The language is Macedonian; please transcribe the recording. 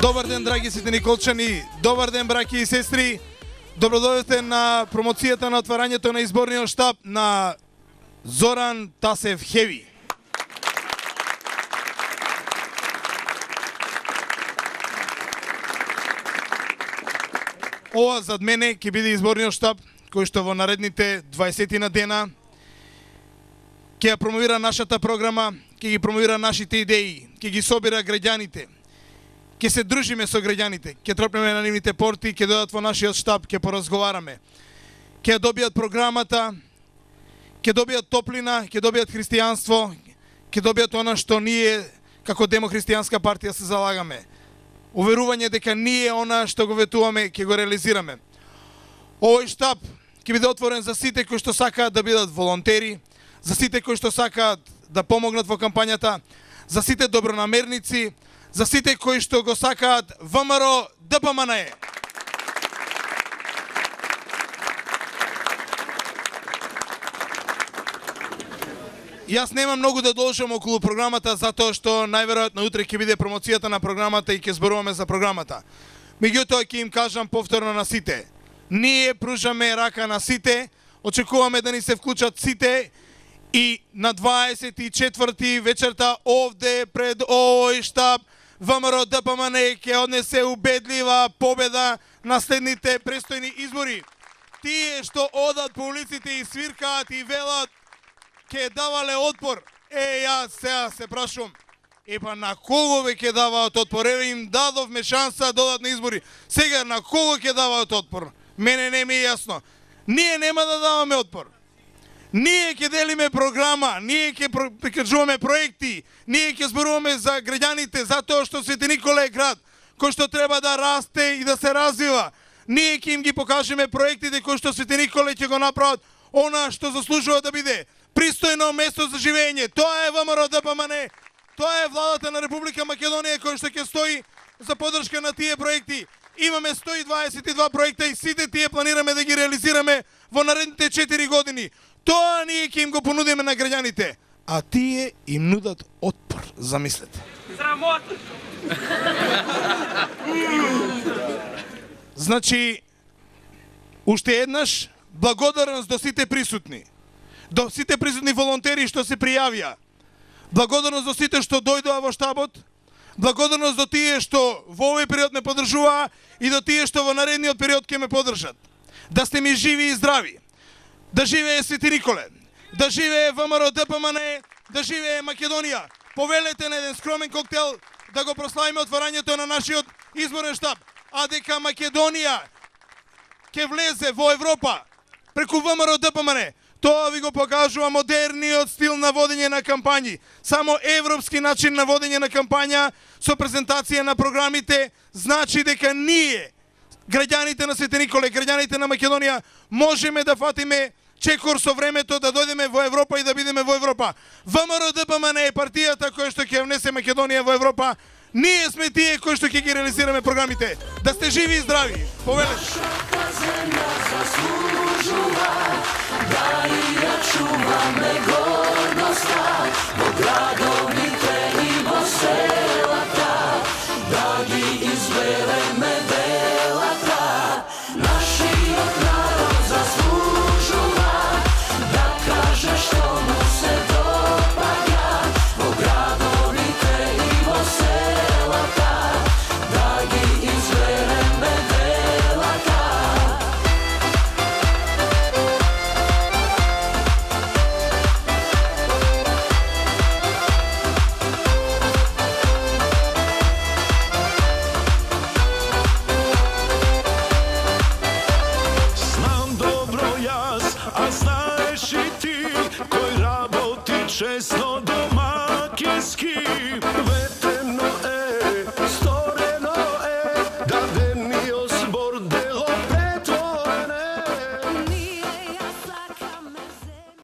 Добар ден, драги сите Николчани, добар ден, браќи и сестри. Добродојдовте на промоцијата на отварањето на изборниот штаб на Зоран Тасев Хеви. Ова зад мене ќе биде изборниот штаб кој што во наредните 20 на дена ќе ја промовира нашата програма, ќе ги промовира нашите идеи, ќе ги собира граѓаните. Ќе се дружиме со граѓаните, ќе тропнеме на нивните порти, ќе дојдат во нашиот штаб, ќе поразговараме. Ќе ја добијат програмата, ќе добијат топлина, ќе добијат христијанство, ќе добијат она што ние како Демохристијанска партија се залагаме. Уверување дека ние она што го ветуваме ќе го реализираме. Овој штаб ќе биде отворен за сите кои што сакаат да бидат волонтери, за сите кои што сакаат да помогнат во кампањата, за сите добронамерници, за сите кои што го сакаат ВМРО ДПМНЕ. Јас немам многу да должам околу програмата, затоа што најверојатно утре ќе биде промоцијата на програмата и ќе зборуваме за програмата. Меѓутоа ќе им кажам повторно на сите. Ние пружаме рака на сите, очекуваме да ни се вклучат сите и на 24 вечерта овде пред овој штаб ВМРО ДПМНЕ ќе однесе убедлива победа на следните престојни избори. Тие што одат по улиците и свиркаат и велат ќе давале отпор. Јас сега се прашувам, па на кого ве ќе даваат отпор? Еве им дадовме шанса да одат на избори. Сега на кого ќе даваат отпор? Мене не ми е јасно. Ние нема да даваме отпор. Ние ќе делиме програма, ние ќе прикажуваме проекти, ние ќе зборуваме за граѓаните, затоа што Свети Никола е град кој што треба да расте и да се развива. Ние ќе им ги покажеме проектите кои што Свети Никола ќе го направат она што заслужува да биде пристојно место за живење. Тоа е ВМРО ДПМНЕ, тоа е владата на Република Македонија кој што ќе стои за поддршка на тие проекти. Имаме 122 проекта и сите тие планираме да ги реализираме во наредните 4 години. Тоа ние ќе им го понудиме на граѓаните, а тие им нудат отпор, замислете. Срамота! Значи, уште еднаш благодарност до сите присутни. До сите присутни волонтери што се пријавија. Благодарност до сите што дојдоа во штабот. Благодарност до тие што во овој период ме поддржуваа и до тие што во наредниот период ќе ме поддржат. Да сте ми живи и здрави. Да живее Свети Николе, да живее ВМРО ДПМНЕ, да живее Македонија. Повелете на еден скромен коктел да го прославиме отварањето на нашиот изборен штаб. А дека Македонија ќе влезе во Европа преку ВМРО ДПМНЕ, тоа ви го покажува модерниот стил на водење на кампањи. Само европски начин на водење на кампања со презентација на програмите значи дека ние, граѓаните на Свети Николе, граѓаните на Македонија, можеме да фатиме чекор со времето, да дојдеме во Европа и да бидеме во Европа. ВМРО ДПМНЕ е партијата која што ќе внесе Македонија во Европа. Ние сме тие кои што ќе ги реализираме програмите. Да сте живи и здрави. Повелете. Да ја чуваме гордоста во градовите и во селата, да ги избереме делата. Нашиот народ заслужува да каже што му се допаѓа во градовите и во селата, да ги избереме делата. Честно